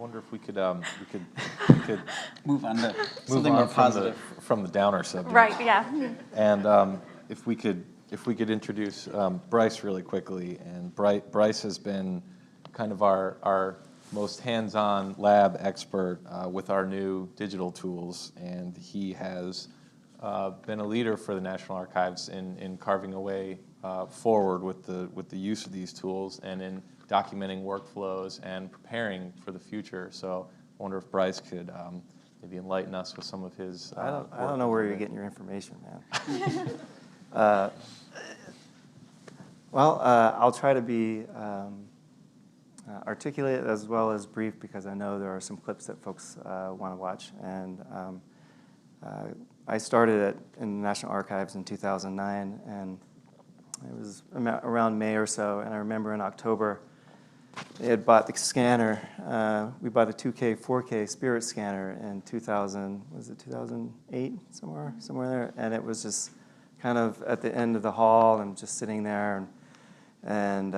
wonder if we could move on to move something more on positive. from the downer subject. Right, yeah. And if we could introduce Bryce really quickly. And Bryce has been kind of our most hands-on lab expert with our new digital tools, and he has been a leader for the National Archives in carving a way forward with the use of these tools and in documenting workflows and preparing for the future. So I wonder if Bryce could maybe enlighten us with some of his I don't know where you're getting your information, man. I'll try to be articulate as well as brief, because I know there are some clips that folks want to watch. And I started in the National Archives in 2009, and it was around May or so. And I remember in October, they had bought the scanner. We bought a 2K, 4K Spirit scanner in 2008, somewhere there. And it was just kind of at the end of the hall and just sitting there. And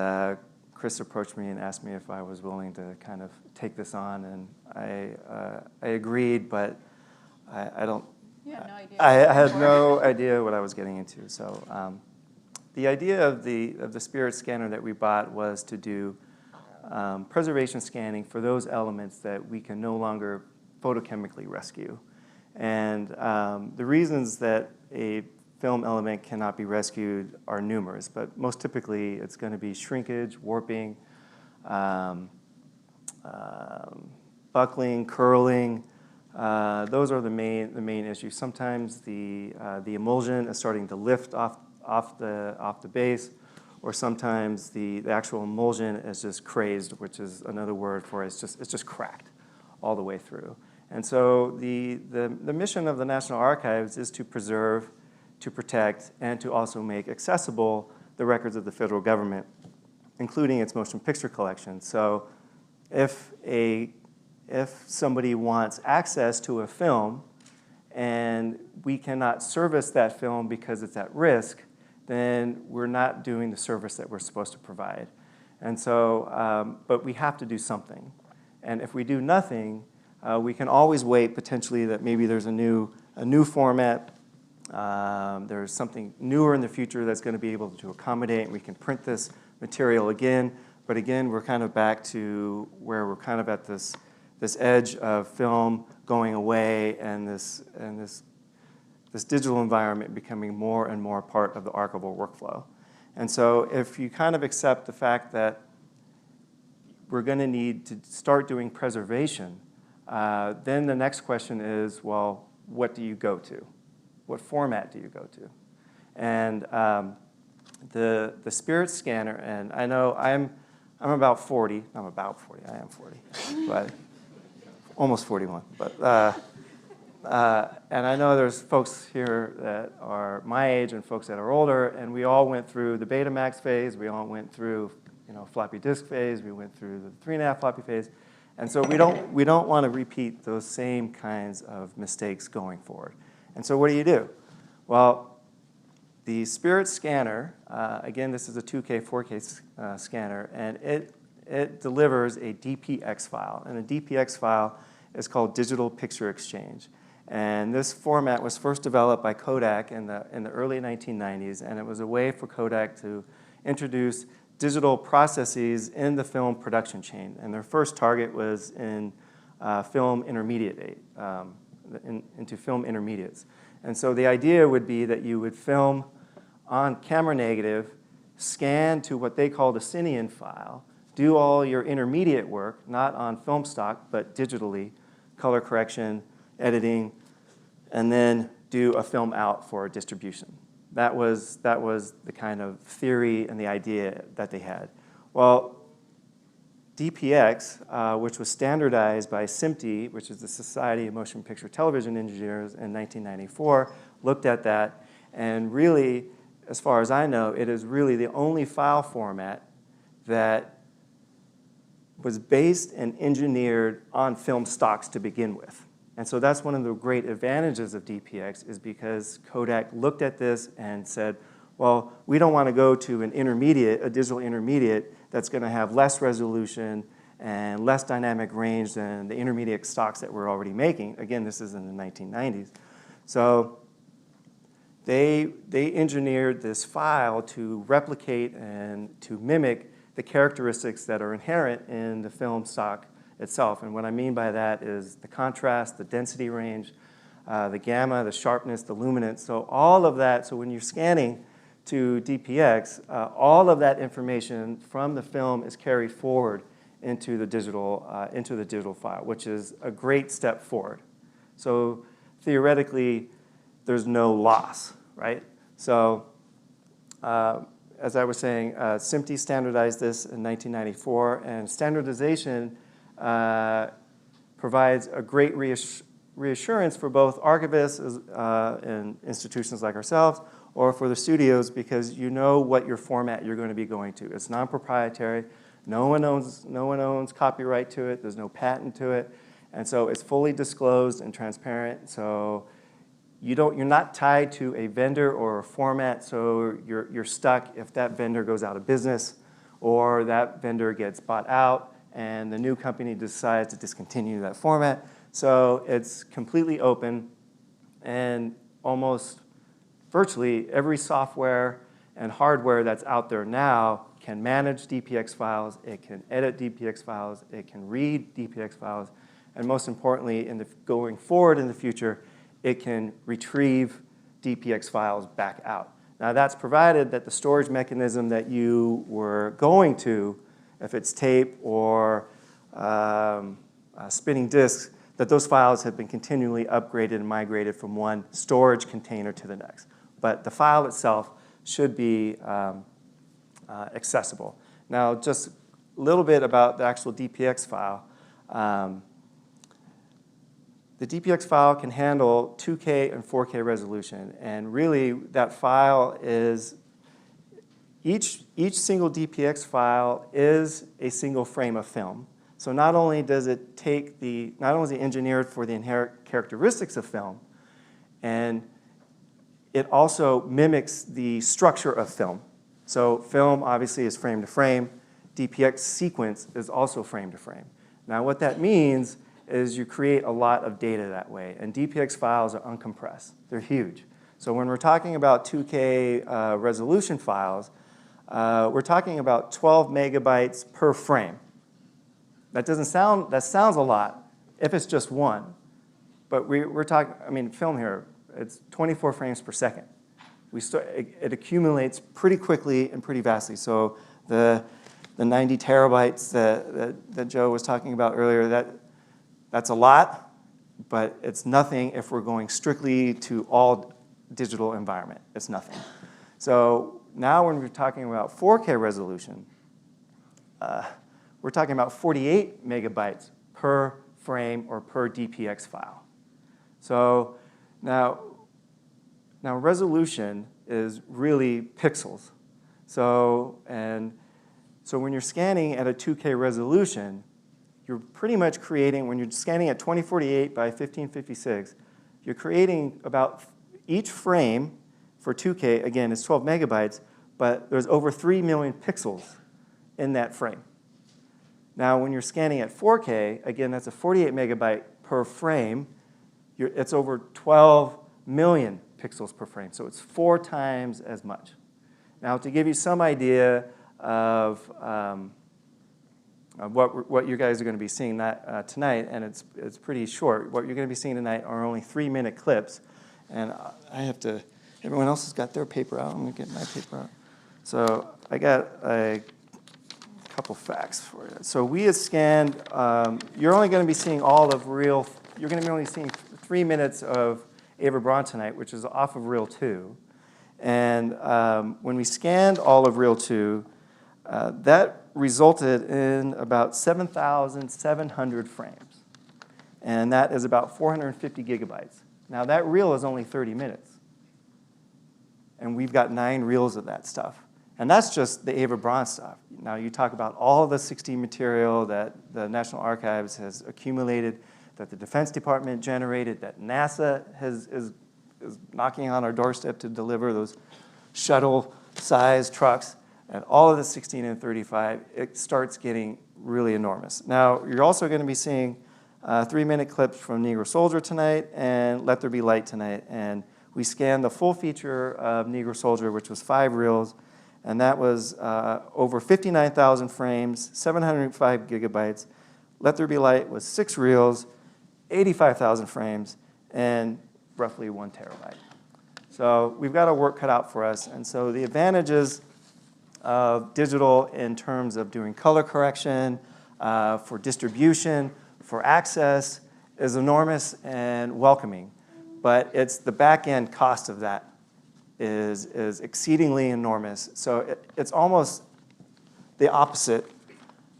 Chris approached me and asked me if I was willing to kind of take this on. And I agreed, but I don't. You had no idea. I had no idea what I was getting into. So the idea of the Spirit scanner that we bought was to do preservation scanning for those elements that we can no longer photochemically rescue. And the reasons that a film element cannot be rescued are numerous, but most typically it's going to be shrinkage, warping, buckling, curling. Those are the main issues. Sometimes the emulsion is starting to lift off the base, or sometimes the actual emulsion is just crazed, which is another word for it's just cracked all the way through. And so the mission of the National Archives is to preserve, to protect, and to also make accessible the records of the federal government, including its motion picture collection. So if somebody wants access to a film and we cannot service that film because it's at risk, then we're not doing the service that we're supposed to provide. And so, but we have to do something. And if we do nothing, we can always wait potentially that maybe there's a new format, there's something newer in the future that's going to be able to accommodate, and we can print this material again. But again, we're kind of back to where we're kind of at this edge of film going away and this digital environment becoming more and more part of the archival workflow. And so if you kind of accept the fact that we're going to need to start doing preservation, then the next question is, well, what do you go to? What format do you go to? And the Spirit scanner, and I know I'm about 40. I'm about 40. I am 40, but almost 41. But and I know there's folks here that are my age and folks that are older, and we all went through the Betamax phase. We all went through, floppy disk phase. We went through the 3.5 floppy phase, and so we don't want to repeat those same kinds of mistakes going forward. And so what do? Well, the Spirit scanner, again, this is a 2K, 4K scanner, and it delivers a DPX file, and a DPX file is called Digital Picture Exchange. And this format was first developed by Kodak in the early 1990s, and it was a way for Kodak to introduce digital processes in the film production chain. And their first target was in film intermediate, into film intermediates. And so the idea would be that you would film on camera negative, scan to what they called a Cinean file, do all your intermediate work, not on film stock, but digitally, color correction, editing, and then do a film out for distribution. That was the kind of theory and the idea that they had. Well, DPX, which was standardized by SMPTE, which is the Society of Motion Picture Television Engineers in 1994, looked at that, and really, as far as I know, it is really the only file format that was based and engineered on film stocks to begin with. And so that's one of the great advantages of DPX, is because Kodak looked at this and said, well, we don't want to go to a digital intermediate that's going to have less resolution and less dynamic range than the intermediate stocks that we're already making. Again, this is in the 1990s. So they engineered this file to replicate and to mimic the characteristics that are inherent in the film stock itself. And what I mean by that is the contrast, the density range, the gamma, the sharpness, the luminance. So all of that, so when you're scanning to DPX, all of that information from the film is carried forward into the digital file, which is a great step forward. So theoretically, there's no loss, right? So as I was saying, SMPTE standardized this in 1994, and standardization provides a great reassurance for both archivists and institutions like ourselves, or for the studios, because you know what your format you're going to be going to. It's non-proprietary. No one owns copyright to it. There's no patent to it. And so it's fully disclosed and transparent. So you're not tied to a vendor or a format, so you're stuck if that vendor goes out of business or that vendor gets bought out and the new company decides to discontinue that format. So it's completely open, and almost virtually every software and hardware that's out there now can manage DPX files, it can edit DPX files, it can read DPX files, and most importantly, going forward in the future, it can retrieve DPX files back out. Now that's provided that the storage mechanism that you were going to, if it's tape or spinning disks, that those files have been continually upgraded and migrated from one storage container to the next. But the file itself should be accessible. Now, just a little bit about the actual DPX file. The DPX file can handle 2K and 4K resolution, and really that file is, each single DPX file is a single frame of film. So not only does it not only is it engineered for the inherent characteristics of film, and it also mimics the structure of film. So film obviously is frame to frame. DPX sequence is also frame to frame. Now what that means is you create a lot of data that way, and DPX files are uncompressed. They're huge. So when we're talking about 2K resolution files, we're talking about 12 megabytes per frame. That sounds a lot if it's just one, but we're talking, I mean, film here, it's 24 frames per second. It accumulates pretty quickly and pretty vastly. So the 90 terabytes that Joe was talking about earlier, that's a lot, but it's nothing if we're going strictly to all digital environment. It's nothing. So now when we're talking about 4K resolution, we're talking about 48 megabytes per frame or per DPX file. So now resolution is really pixels. So when you're scanning at a 2K resolution, you're pretty much creating, when you're scanning at 2048 by 1556, you're creating about each frame for 2K, again, is 12 megabytes, but there's over 3 million pixels in that frame. Now, when you're scanning at 4K, again, that's a 48 megabyte per frame. It's over 12 million pixels per frame, so it's 4 times as much. Now, to give you some idea of what you guys are going to be seeing tonight, and it's pretty short. What you're going to be seeing tonight are only 3-minute clips, and everyone else has got their paper out. I'm going to get my paper out. So I got a couple facts for you. So we had scanned, you're only going to be seeing you're going to be only seeing 3 minutes of Ava Braun tonight, which is off of Reel 2. And when we scanned all of Reel 2, that resulted in about 7,700 frames. And that is about 450 gigabytes. Now that reel is only 30 minutes. And we've got 9 reels of that stuff. And that's just the Ava Braun stuff. Now you talk about all the 16 material that the National Archives has accumulated, that the Defense Department generated, that NASA is knocking on our doorstep to deliver those shuttle-sized trucks. and all of the 16 and 35, it starts getting really enormous. Now, you're also going to be seeing 3-minute clips from Negro Soldier tonight and Let There Be Light tonight. And we scanned the full feature of Negro Soldier, which was 5 reels, and that was over 59,000 frames, 705 gigabytes. Let There Be Light was 6 reels, 85,000 frames, and roughly 1 terabyte. So we've got our work cut out for us. And so the advantages of digital in terms of doing color correction, for distribution, for access is enormous and welcoming. But it's the back-end cost of that is exceedingly enormous. So it's almost the opposite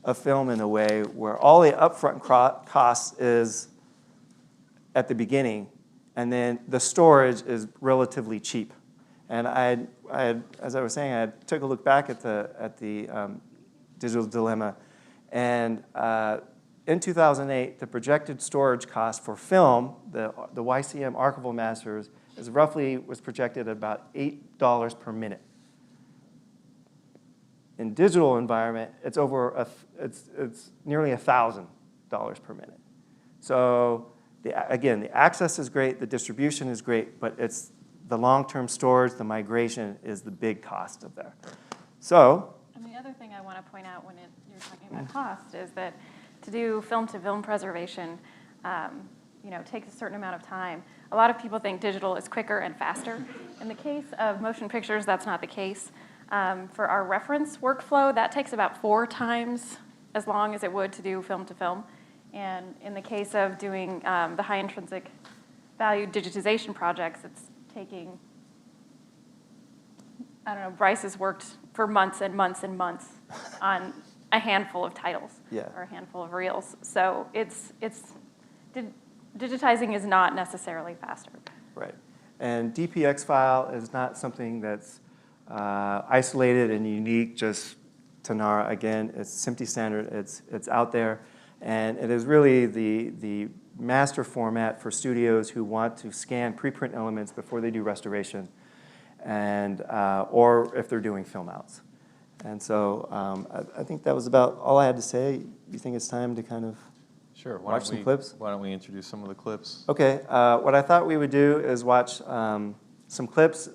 of film in a way where all the upfront costs is at the beginning, and then the storage is relatively cheap. And as I was saying, I took a look back at the digital dilemma, and in 2008, the projected storage cost for film, the YCM archival masters, was projected at about $8 per minute. In digital environment, it's nearly $1,000 per minute. So again, the access is great, the distribution is great, but it's the long-term storage, the migration is the big cost of that. So. And the other thing I want to point out when you're talking about cost is that to do film-to-film preservation, takes a certain amount of time. A lot of people think digital is quicker and faster. In the case of motion pictures, that's not the case. For our reference workflow, that takes about 4 times as long as it would to do film-to-film. And in the case of doing the high intrinsic value digitization projects, it's taking, I don't know, Bryce has worked for months and months and months on a handful of titles or a handful of reels. So digitizing is not necessarily faster. Right. And DPX file is not something that's isolated and unique just to NARA. Again, it's SMPTE standard. It's out there. And it is really the master format for studios who want to scan preprint elements before they do restoration, and or if they're doing film outs. And so I think that was about all I had to say. You think it's time to kind of watch some clips? Why don't we introduce some of the clips? Okay. What I thought we would do is watch some clips. We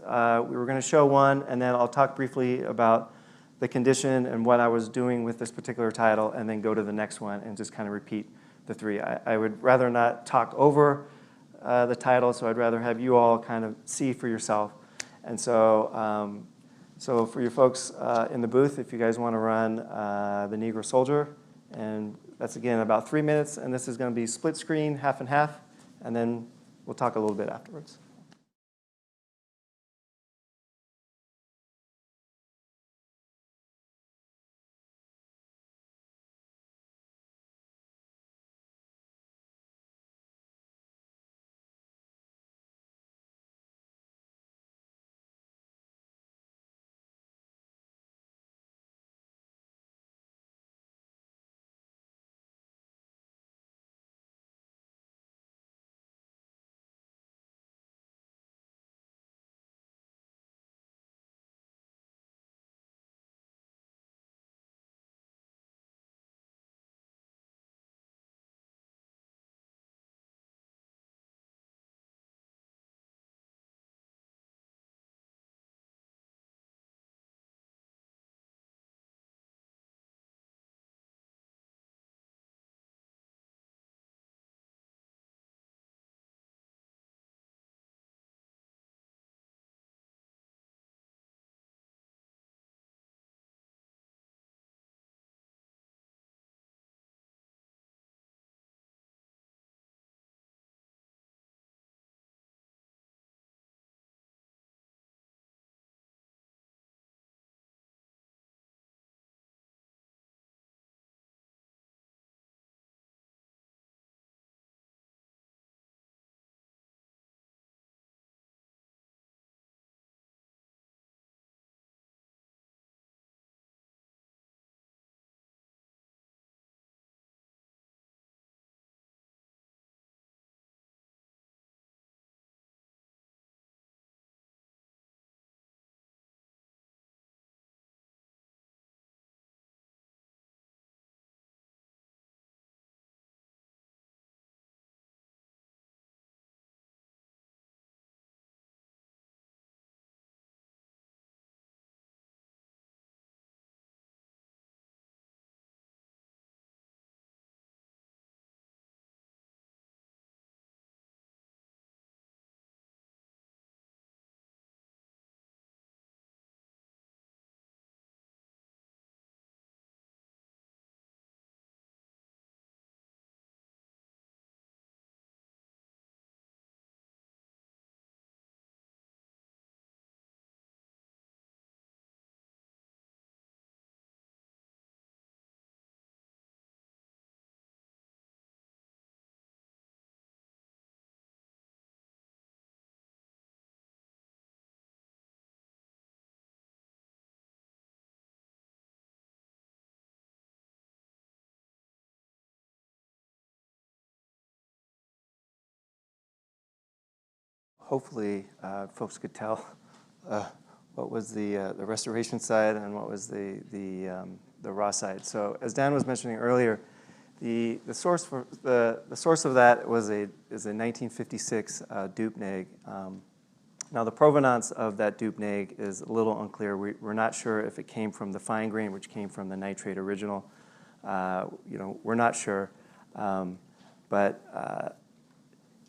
were going to show one, and then I'll talk briefly about the condition and what I was doing with this particular title, and then go to the next one and just kind of repeat the 3. I would rather not talk over the title, so I'd rather have you all kind of see for yourself. And so, so for your folks in the booth, if you guys want to run the Negro Soldier, and that's again about 3 minutes, and this is going to be split screen, half and half, and then we'll talk a little bit afterwards. hopefully folks could tell what was the restoration side and what was the raw side. So as Dan was mentioning earlier, the source of that is a 1956 dupe neg. Now the provenance of that dupe neg is a little unclear. We're not sure if it came from the fine grain, which came from the nitrate original. We're not sure, but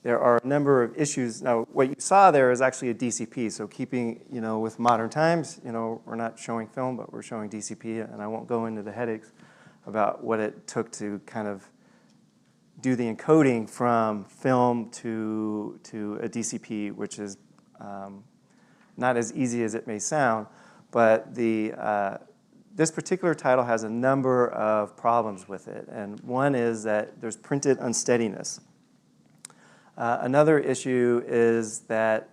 there are a number of issues. Now, what you saw there is actually a DCP. So keeping, with modern times, we're not showing film, but we're showing DCP, and I won't go into the headaches about what it took to kind of do the encoding from film to a DCP, which is not as easy as it may sound, but this particular title has a number of problems with it, and one is that there's printed unsteadiness. Another issue is that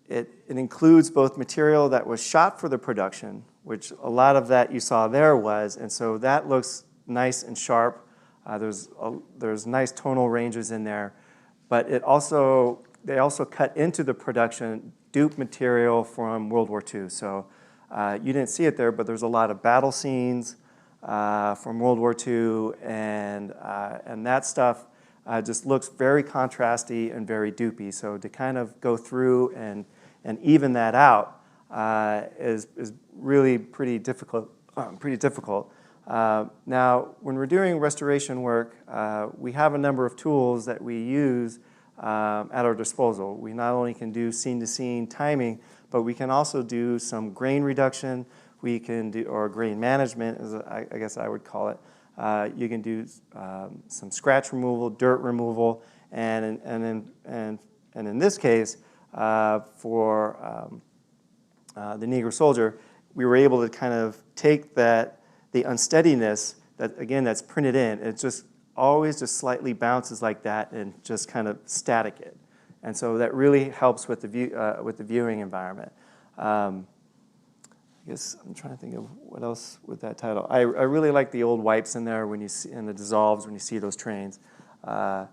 it includes both material that was shot for the production, which a lot of that you saw there was, and so that looks nice and sharp. There's nice tonal ranges in there, but they also cut into the production dupe material from World War II. So you didn't see it there, but there's a lot of battle scenes from World War II, and that stuff just looks very contrasty and very dupey. So to kind of go through and even that out is really pretty difficult. Now, when we're doing restoration work, we have a number of tools that we use at our disposal. We not only can do scene-to-scene timing, but we can also do some grain reduction. We can do, or grain management, as I guess I would call it. You can do some scratch removal, dirt removal, and in this case, for the Negro soldier, we were able to kind of take the unsteadiness that's printed in. It just always just slightly bounces like that and just kind of static it, and so that really helps with the viewing environment. I guess I'm trying to think of what else with that title. I really like the old wipes in there when you see, and the dissolves when you see those trains. And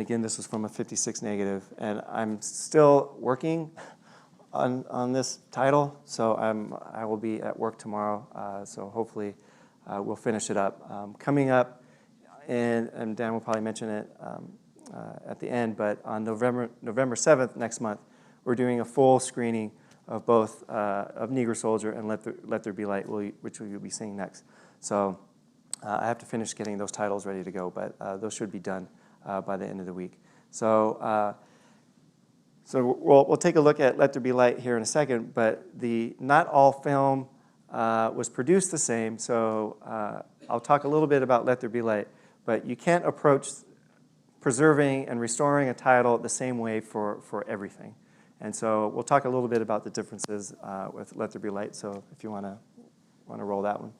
again, this was from a 56 negative, and I'm still working on this title, so I will be at work tomorrow, so hopefully we'll finish it up. Coming up, and Dan will probably mention it at the end, but on November 7th next month, we're doing a full screening of both of Negro Soldier and Let There Be Light, which we'll be seeing next. So I have to finish getting those titles ready to go, but those should be done by the end of the week. So we'll take a look at Let There Be Light here in a second, but not all film was produced the same, so I'll talk a little bit about Let There Be Light, but you can't approach preserving and restoring a title the same way for everything. And so we'll talk a little bit about the differences with Let There Be Light, so if you want to roll that one.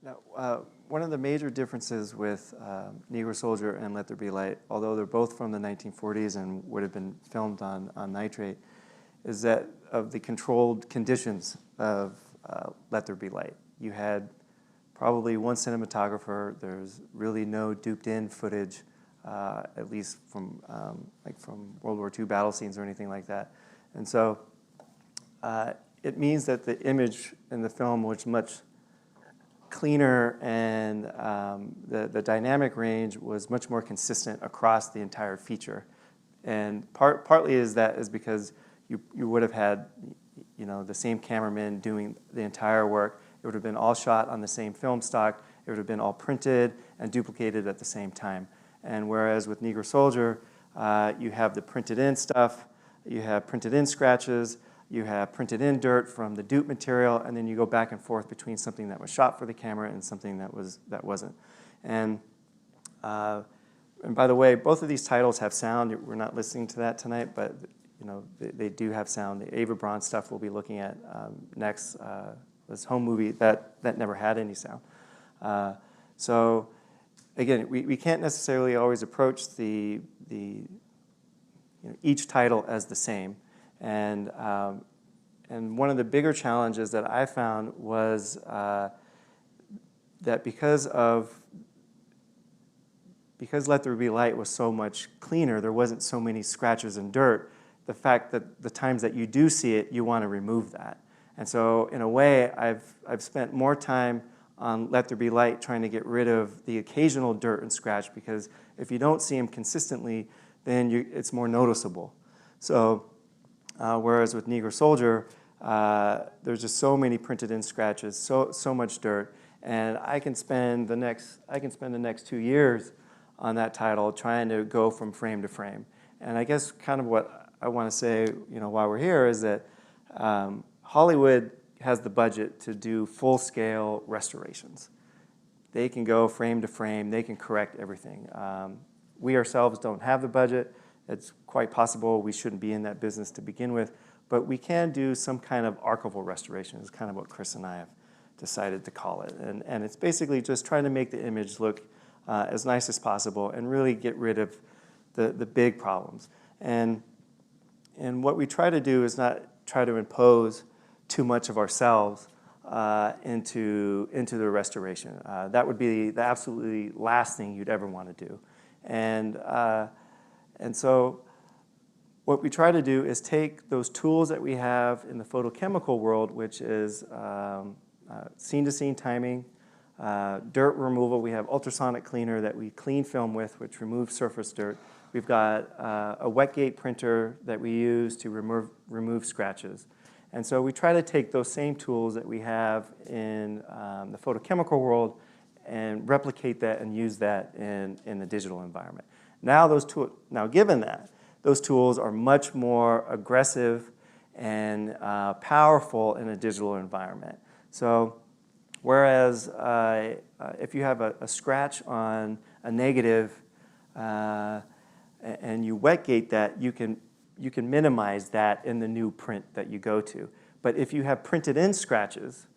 Now, one of the major differences with Negro Soldier and Let There Be Light, although they're both from the 1940s and would have been filmed on nitrate, is that of the controlled conditions of Let There Be Light. You had probably one cinematographer. There's really no duped-in footage, at least from from World War II battle scenes or anything like that. And so it means that the image in the film was much cleaner, and the dynamic range was much more consistent across the entire feature. And partly is because you would have had the same cameraman doing the entire work. It would have been all shot on the same film stock. It would have been all printed and duplicated at the same time. And whereas with Negro Soldier, you have the printed in stuff, you have printed in scratches, you have printed in dirt from the dupe material, and then you go back and forth between something that was shot for the camera and something that wasn't. And by the way, both of these titles have sound. We're not listening to that tonight, but they do have sound. The Ava Braun stuff we'll be looking at next, this home movie that never had any sound. So again, we can't necessarily always approach each title as the same. And one of the bigger challenges that I found was that because Let There Be Light was so much cleaner, there wasn't so many scratches and dirt, the fact that the times that you do see it, you want to remove that. And so in a way, I've spent more time on Let There Be Light trying to get rid of the occasional dirt and scratch, because if you don't see them consistently, then it's more noticeable. So whereas with Negro Soldier, there's just so many printed in scratches, so much dirt, and I can spend the next 2 years on that title trying to go from frame to frame. And I guess kind of what I want to say, while we're here, is that Hollywood has the budget to do full-scale restorations. They can go frame to frame. They can correct everything. We ourselves don't have the budget. It's quite possible we shouldn't be in that business to begin with, but we can do some kind of archival restoration is kind of what Chris and I have decided to call it. And it's basically just trying to make the image look as nice as possible and really get rid of the big problems. And what we try to do is not try to impose too much of ourselves into the restoration. That would be the absolutely last thing you'd ever want to do. And so what we try to do is take those tools that we have in the photochemical world, which is scene-to-scene timing, dirt removal. We have ultrasonic cleaner that we clean film with, which removes surface dirt. We've got a wet gate printer that we use to remove scratches. And so we try to take those same tools that we have in the photochemical world and replicate that and use that in the digital environment. Now given that, those tools are much more aggressive and powerful in a digital environment. So whereas if you have a scratch on a negative and you wet gate that, you can minimize that in the new print that you go to. But if you have printed in scratches,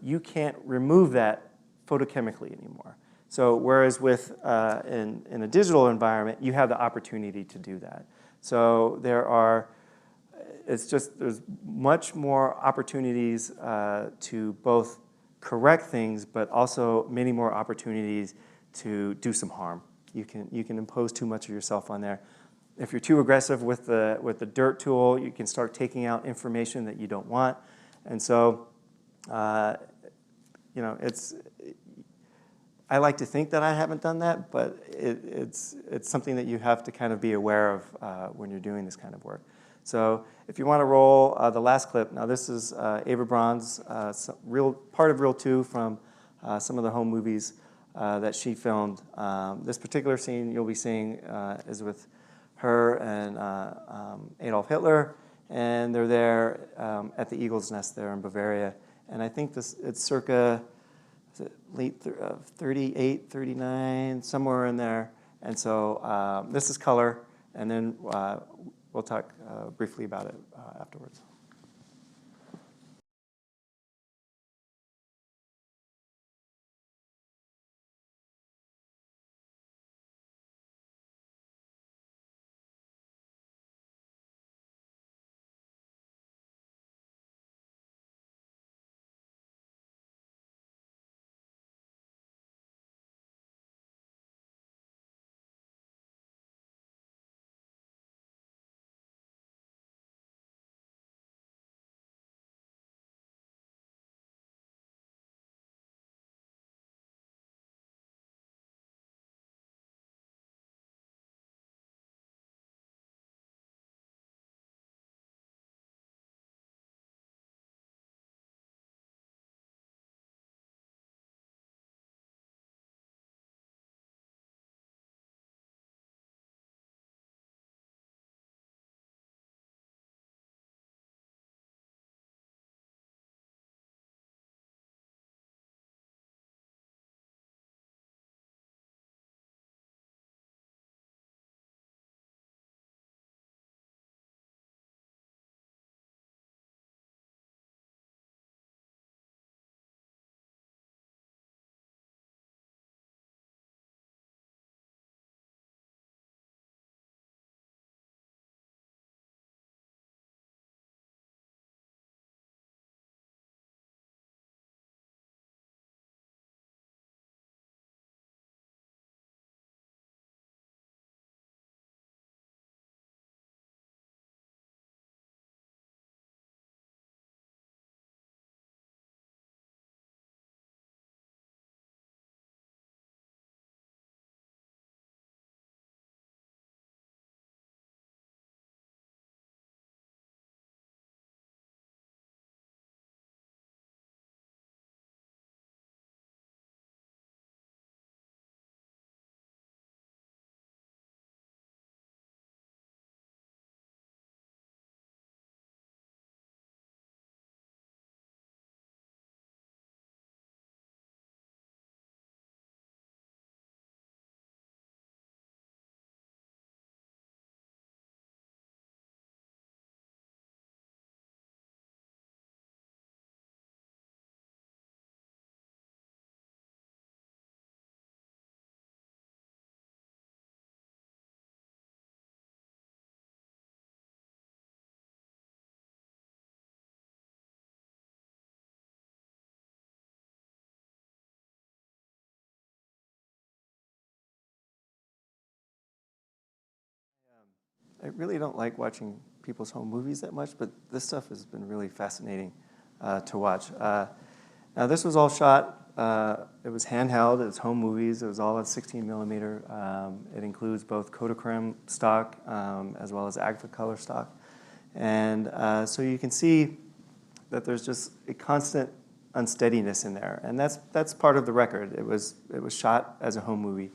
you can't remove that photochemically anymore. So whereas in a digital environment, you have the opportunity to do that. So there's much more opportunities to both correct things, but also many more opportunities to do some harm. You can impose too much of yourself on there. If you're too aggressive with the dirt tool, you can start taking out information that you don't want. And so, I like to think that I haven't done that, but it's something that you have to kind of be aware of when you're doing this kind of work. So if you want to roll the last clip, now this is Ava Braun's part of Reel 2 from some of the home movies that she filmed. This particular scene you'll be seeing is with her and Adolf Hitler, and they're there at the Eagle's Nest there in Bavaria. And I think it's circa late 38, 39, somewhere in there. And so this is color, and then we'll talk briefly about it afterwards. I really don't like watching people's home movies that much, but this stuff has been really fascinating to watch. Now this was all shot, it was handheld, it was home movies, it was all at 16 millimeter. It includes both Kodachrome stock as well as Agfacolor stock. And so you can see that there's just a constant unsteadiness in there. And that's part of the record. It was shot as a home movie.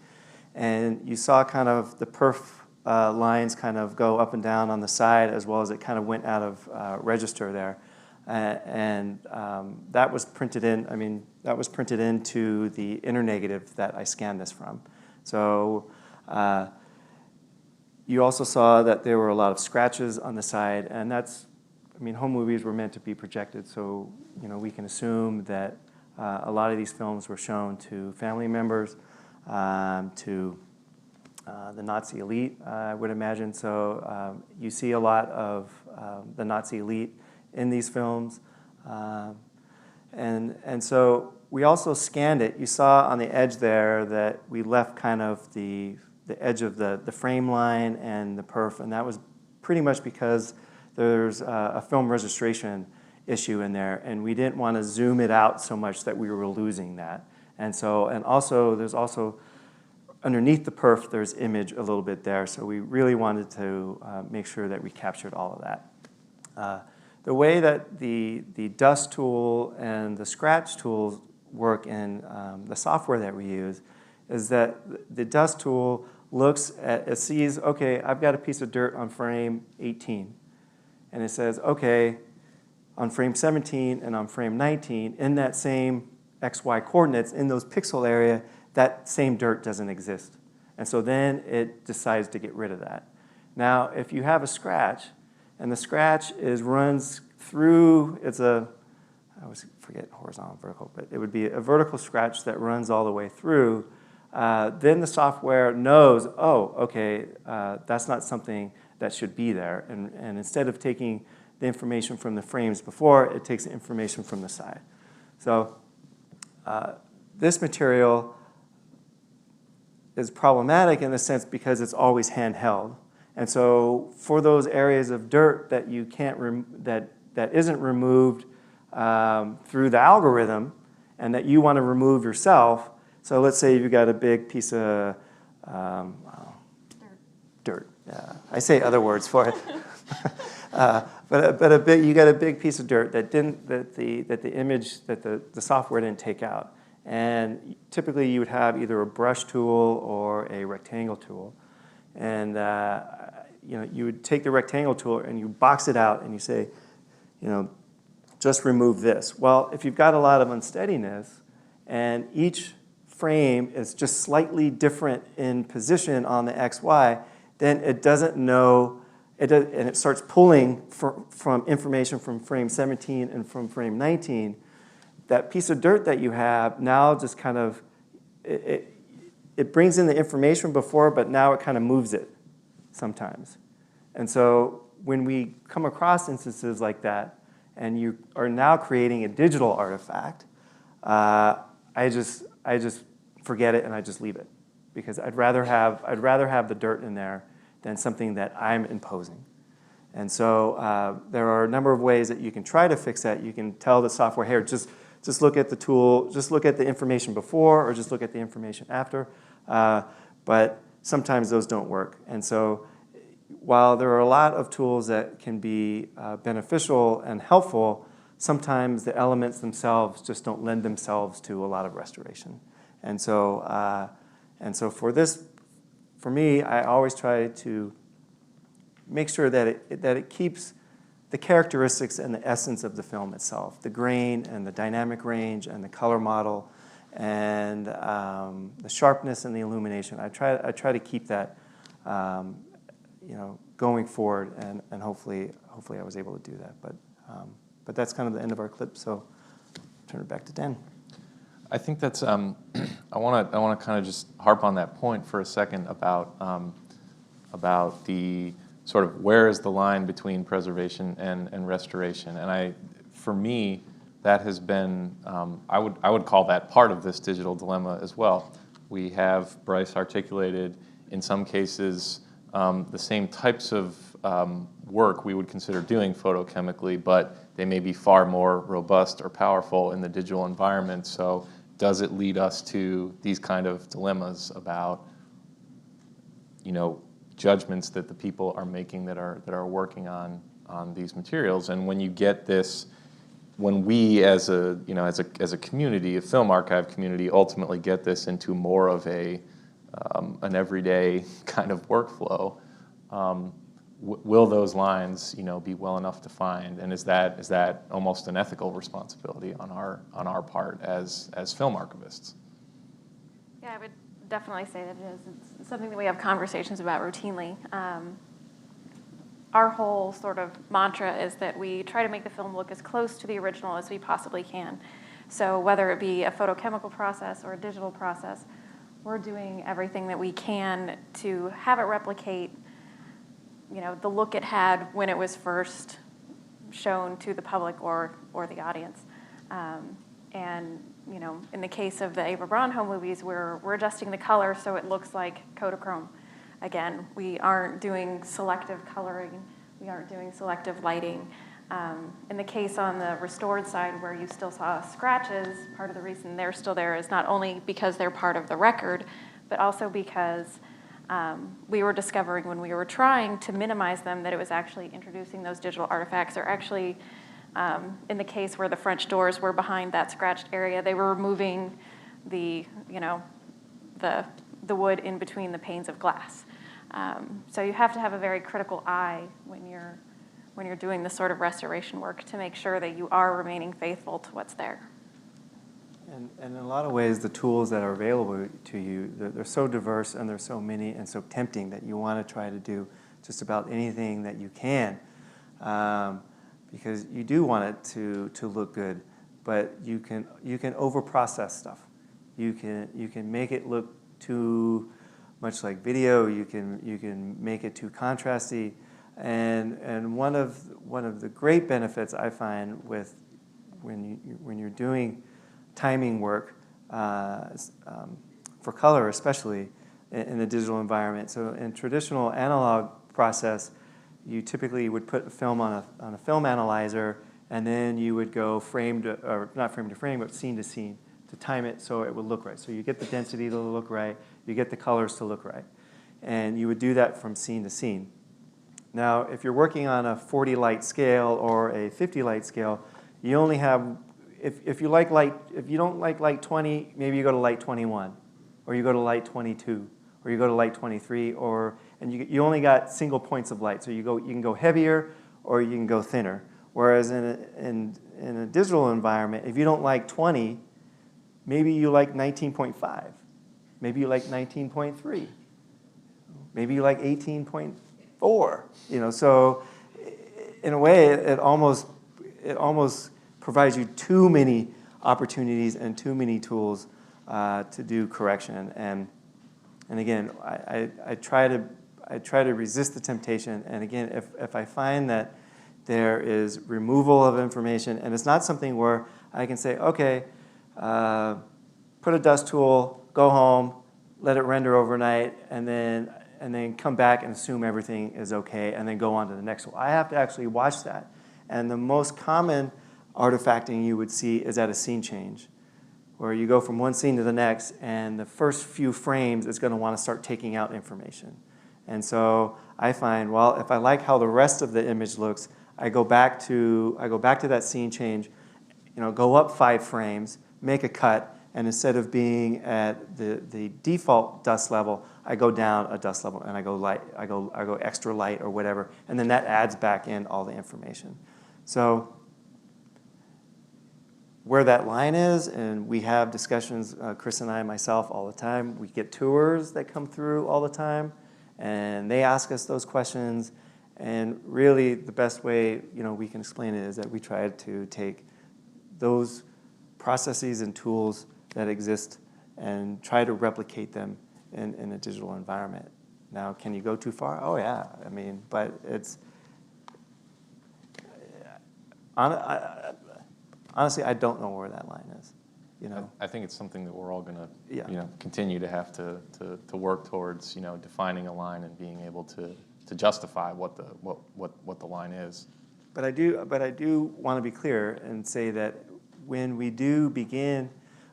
And you saw kind of the perf lines kind of go up and down on the side, as well as it kind of went out of register there. And that was printed in, that was printed into the inner negative that I scanned this from. So you also saw that there were a lot of scratches on the side, and that's, home movies were meant to be projected, so we can assume that a lot of these films were shown to family members, to the Nazi elite, I would imagine. So you see a lot of the Nazi elite in these films. And so we also scanned it. You saw on the edge there that we left kind of the edge of the frame line and the perf, and that was pretty much because there's a film registration issue in there, and we didn't want to zoom it out so much that we were losing that. And also, there's also, underneath the perf, there's image a little bit there, so we really wanted to make sure that we captured all of that. The way that the dust tool and the scratch tools work in the software that we use is that the dust tool looks at, it sees, okay, I've got a piece of dirt on frame 18. And it says, okay, on frame 17 and on frame 19, in that same XY coordinates, in those pixel area, that same dirt doesn't exist. And so then it decides to get rid of that. Now, if you have a scratch, and the scratch runs through, I always forget horizontal, vertical, but it would be a vertical scratch that runs all the way through, then the software knows, oh, okay, that's not something that should be there. And instead of taking the information from the frames before, it takes the information from the side. So this material is problematic in the sense because it's always handheld. And so for those areas of dirt that you can't that isn't removed through the algorithm and that you want to remove yourself, so let's say you've got a big piece of dirt. I say other words for it. But you got a big piece of dirt that the image that the software didn't take out. And typically you would have either a brush tool or a rectangle tool. And you would take the rectangle tool and you box it out and you say, just remove this. Well, if you've got a lot of unsteadiness and each frame is just slightly different in position on the XY, then it doesn't know, and it starts pulling from information from frame 17 and from frame 19. That piece of dirt that you have now just kind of, it brings in the information before, but now it kind of moves it sometimes. And so when we come across instances like that, and you are now creating a digital artifact, I just forget it and I just leave it, because I'd rather have the dirt in there than something that I'm imposing. And so there are a number of ways that you can try to fix that. You can tell the software, here, just look at the tool, just look at the information before, or just look at the information after. But sometimes those don't work. And so while there are a lot of tools that can be beneficial and helpful, sometimes the elements themselves just don't lend themselves to a lot of restoration. And so for me, I always try to make sure that it keeps the characteristics and the essence of the film itself, the grain and the dynamic range and the color model and the sharpness and the illumination. I try to keep that going forward, and hopefully I was able to do that. But that's kind of the end of our clip, so I'll turn it back to Dan. I think that's, I want to kind of just harp on that point for a second about the sort of where is the line between preservation and restoration. And for me, that has been, I would call that part of this digital dilemma as well. We have Bryce articulated, in some cases, the same types of work we would consider doing photochemically, but they may be far more robust or powerful in the digital environment. So does it lead us to these kind of dilemmas about, judgments that the people are making that are working on these materials? And when you get this, when we as a community, a film archive community, ultimately get this into more of an everyday kind of workflow, will those lines, be well enough defined? And is that almost an ethical responsibility on our part as film archivists? Yeah, I would definitely say that it is. It's something that we have conversations about routinely. Our whole sort of mantra is that we try to make the film look as close to the original as we possibly can. So whether it be a photochemical process or a digital process, we're doing everything that we can to have it replicate, the look it had when it was first shown to the public or the audience. And in the case of the Ava Braun home movies, we're adjusting the color so it looks like Kodachrome. Again, we aren't doing selective coloring. We aren't doing selective lighting. In the case on the restored side where you still saw scratches, part of the reason they're still there is not only because they're part of the record, but also because we were discovering when we were trying to minimize them that it was actually introducing those digital artifacts, or actually, in the case where the French doors were behind that scratched area, they were removing the wood in between the panes of glass. So you have to have a very critical eye when you're doing this sort of restoration work to make sure that you are remaining faithful to what's there. And in a lot of ways, the tools that are available to you, they're so diverse and there's so many and so tempting that you want to try to do just about anything that you can, because you do want it to look good, but you can overprocess stuff. You can make it look too much like video. You can make it too contrasty, and one of the great benefits I find with when you're doing timing work for color, especially in the digital environment. So in traditional analog process, you typically would put a film on a film analyzer, and then you would go frame to, or not frame to frame, but scene to scene to time it so it would look right. So you get the density to look right, you get the colors to look right. And you would do that from scene to scene. Now, if you're working on a 40 light scale or a 50 light scale, you only have, if you don't like light 20, maybe you go to light 21, or you go to light 22, or you go to light 23, and you only got single points of light. So you can go heavier or you can go thinner. Whereas in a digital environment, if you don't like 20, maybe you like 19.5. Maybe you like 19.3. Maybe you like 18.4. So in a way, it almost provides you too many opportunities and too many tools to do correction. And again, I try to resist the temptation. And again, if I find that there is removal of information, and it's not something where I can say, okay, put a dust tool, go home, let it render overnight, and then come back and assume everything is okay, and then go on to the next one. I have to actually watch that. And the most common artifacting you would see is at a scene change, where you go from one scene to the next, and the first few frames is going to want to start taking out information. And so I find, well, if I like how the rest of the image looks, I go back to that scene change, go up 5 frames, make a cut, and instead of being at the default dust level, I go down a dust level and I go extra light or whatever, and then that adds back in all the information. So where that line is, and we have discussions, Chris and I, myself, all the time. We get tours that come through all the time, and they ask us those questions. And really, the best way we can explain it is that we try to take those processes and tools that exist and try to replicate them in a digital environment. Now, can you go too far? Oh yeah, but it's honestly, I don't know where that line is. I think it's something that we're all going to continue to have to work towards, defining a line and being able to justify what the line is. But I do want to be clear and say that when we do begin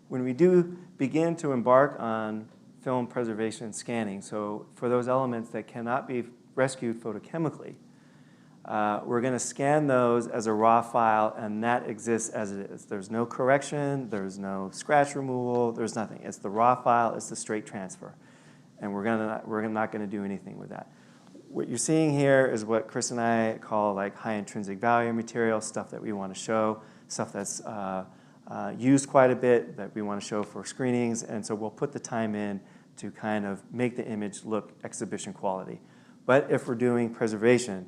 to embark on film preservation and scanning, so for those elements that cannot be rescued photochemically, we're going to scan those as a raw file, and that exists as it is. There's no correction, there's no scratch removal, there's nothing. It's the raw file, it's the straight transfer. And we're not going to do anything with that. What you're seeing here is what Chris and I call like high intrinsic value material, stuff that we want to show, stuff that's used quite a bit that we want to show for screenings, and so we'll put the time in to kind of make the image look exhibition quality. But if we're doing preservation,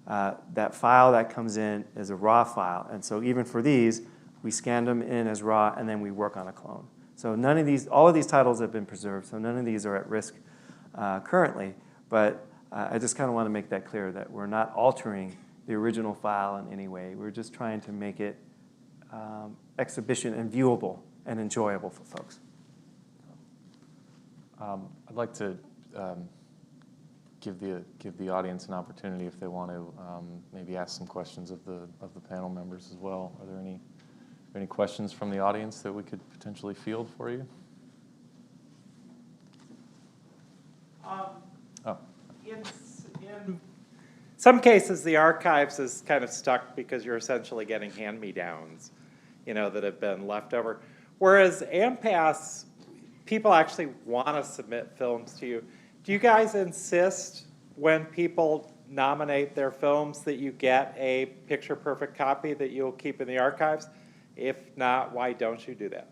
that file that comes in is a raw file, and so even for these, we scan them in as raw, and then we work on a clone. So none of these, all of these titles have been preserved, so none of these are at risk currently, but I just kind of want to make that clear that we're not altering the original file in any way. We're just trying to make it exhibition and viewable and enjoyable for folks. I'd like to give the audience an opportunity if they want to maybe ask some questions of the panel members as well. Are there any questions from the audience that we could potentially field for you? In some cases, the archives is kind of stuck because you're essentially getting hand-me-downs, that have been left over. Whereas AMPAS, people actually want to submit films to you. Do you guys insist when people nominate their films that you get a picture-perfect copy that you'll keep in the archives? If not, why don't you do that?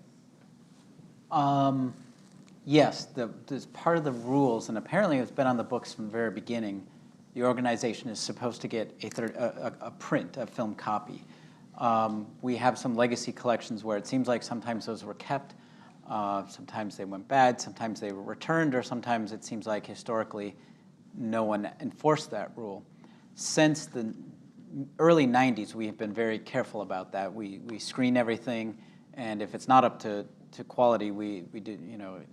Yes, there's part of the rules, and apparently it's been on the books from the very beginning. The organization is supposed to get a print, a film copy. We have some legacy collections where it seems like sometimes those were kept, sometimes they went bad, sometimes they were returned, or sometimes it seems like historically no one enforced that rule. Since the early 90s, we have been very careful about that. We screen everything, and if it's not up to quality, we do,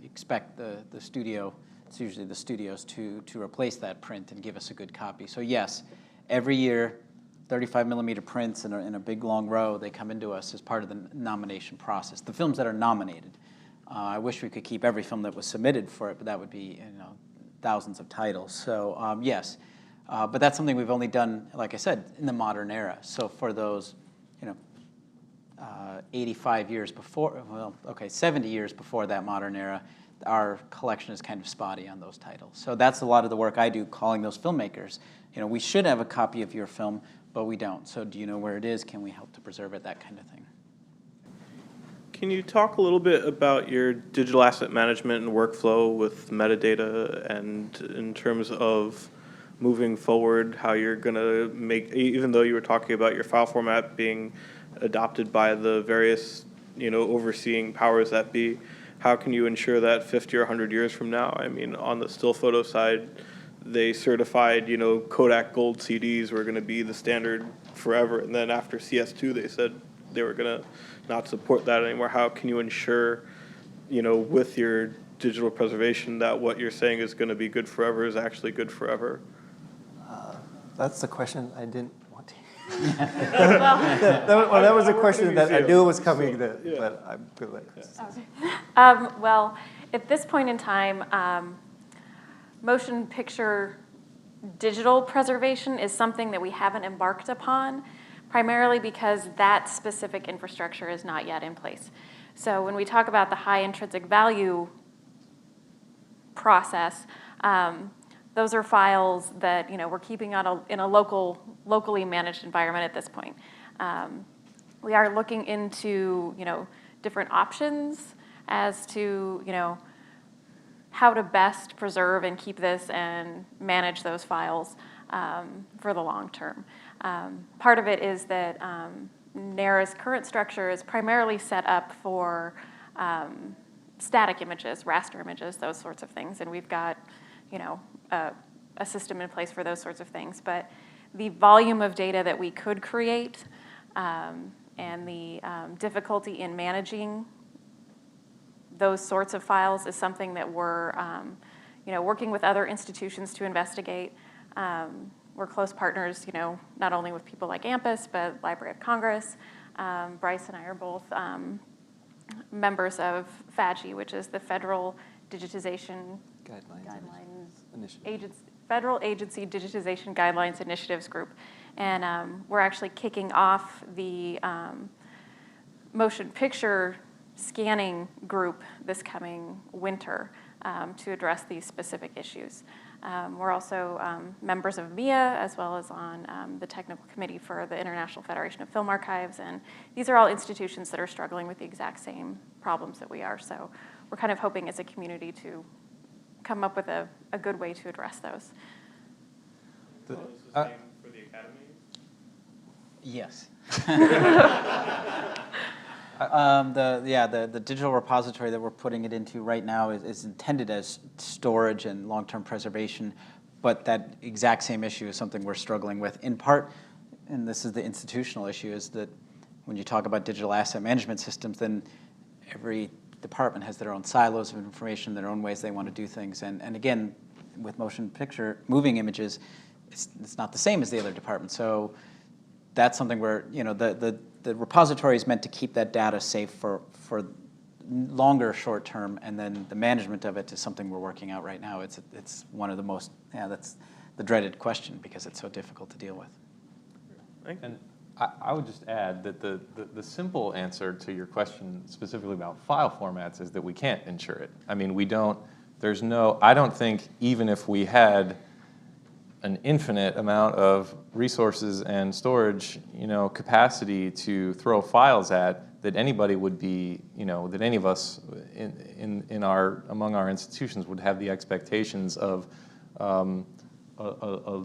expect the studio, it's usually the studios, to replace that print and give us a good copy. So yes, every year, 35 millimeter prints in a big long row, they come into us as part of the nomination process. The films that are nominated. I wish we could keep every film that was submitted for it, but that would be thousands of titles. So yes, but that's something we've only done, like I said, in the modern era. So for those, 85 years before, 70 years before that modern era, our collection is kind of spotty on those titles. So that's a lot of the work I do, calling those filmmakers. We should have a copy of your film, but we don't. So do you know where it is? Can we help to preserve it? That kind of thing. Can you talk a little bit about your digital asset management and workflow with metadata, and in terms of moving forward, how you're going to make, even though you were talking about your file format being adopted by the various, overseeing powers that be, how can you ensure that 50 or 100 years from now? I mean, on the still photo side, they certified, Kodak Gold CDs were going to be the standard forever, and then after CS2, they said they were going to not support that anymore. How can you ensure, with your digital preservation, that what you're saying is going to be good forever is actually good forever? That's the question I didn't want to. that was a question that I knew was coming, but I'm good at it. Well, at this point in time, motion picture digital preservation is something that we haven't embarked upon, primarily because that specific infrastructure is not yet in place. So when we talk about the high intrinsic value process, those are files that we're keeping in a locally managed environment at this point. We are looking into different options as to how to best preserve and keep this and manage those files for the long term. Part of it is that NARA's current structure is primarily set up for static images, raster images, those sorts of things, and we've got a system in place for those sorts of things. But the volume of data that we could create and the difficulty in managing those sorts of files is something that we're working with other institutions to investigate. We're close partners, not only with people like AMPUS, but Library of Congress. Bryce and I are both members of FADGI, which is the Federal Digitization Federal Agency Digitization Guidelines Initiatives Group. And we're actually kicking off the motion picture scanning group this coming winter to address these specific issues. We're also members of MIA, as well as on the technical committee for the International Federation of Film Archives, and these are all institutions that are struggling with the exact same problems that we are. So we're kind of hoping as a community to come up with a good way to address those. Is the same for the Academy? Yes. The digital repository that we're putting it into right now is intended as storage and long-term preservation, but that exact same issue is something we're struggling with in part, and this is the institutional issue, is that when you talk about digital asset management systems, then every department has their own silos of information, their own ways they want to do things, and again, with motion picture, moving images, it's not the same as the other departments, so that's something where, the repository is meant to keep that data safe for longer short term, and then the management of it is something we're working out right now. It's one of the most, that's the dreaded question because it's so difficult to deal with. And I would just add that the simple answer to your question specifically about file formats is that we can't ensure it. I mean, I don't think even if we had an infinite amount of resources and storage, capacity to throw files at, that anybody would be, that any of us among our institutions would have the expectations of a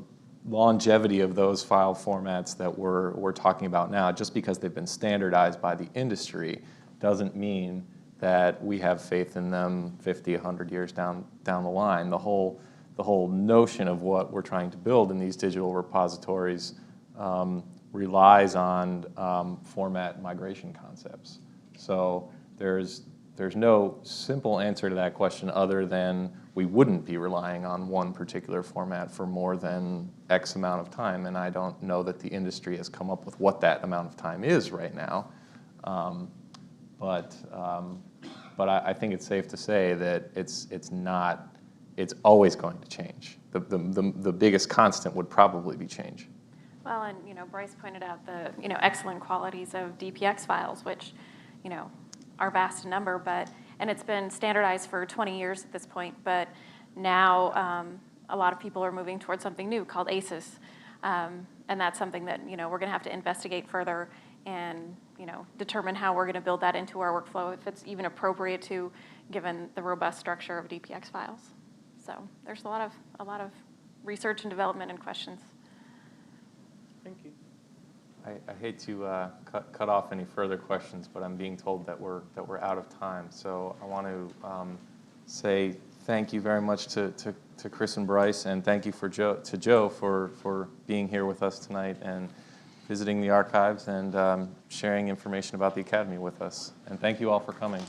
longevity of those file formats that we're talking about now. Just because they've been standardized by the industry doesn't mean that we have faith in them 50, 100 years down the line. The whole notion of what we're trying to build in these digital repositories relies on format migration concepts. So there's no simple answer to that question other than we wouldn't be relying on one particular format for more than X amount of time, and I don't know that the industry has come up with what that amount of time is right now. But I think it's safe to say that it's always going to change. The biggest constant would probably be change. Well, and Bryce pointed out the excellent qualities of DPX files, which are vast in number, and it's been standardized for 20 years at this point. But now a lot of people are moving towards something new called ACES, and that's something that we're going to have to investigate further and determine how we're going to build that into our workflow, if it's even appropriate to, given the robust structure of DPX files. So there's a lot of research and development and questions. Thank you. I hate to cut off any further questions, but I'm being told that we're out of time. So I want to say thank you very much to Chris and Bryce, and thank you to Joe for being here with us tonight and visiting the archives and sharing information about the Academy with us. And thank you all for coming.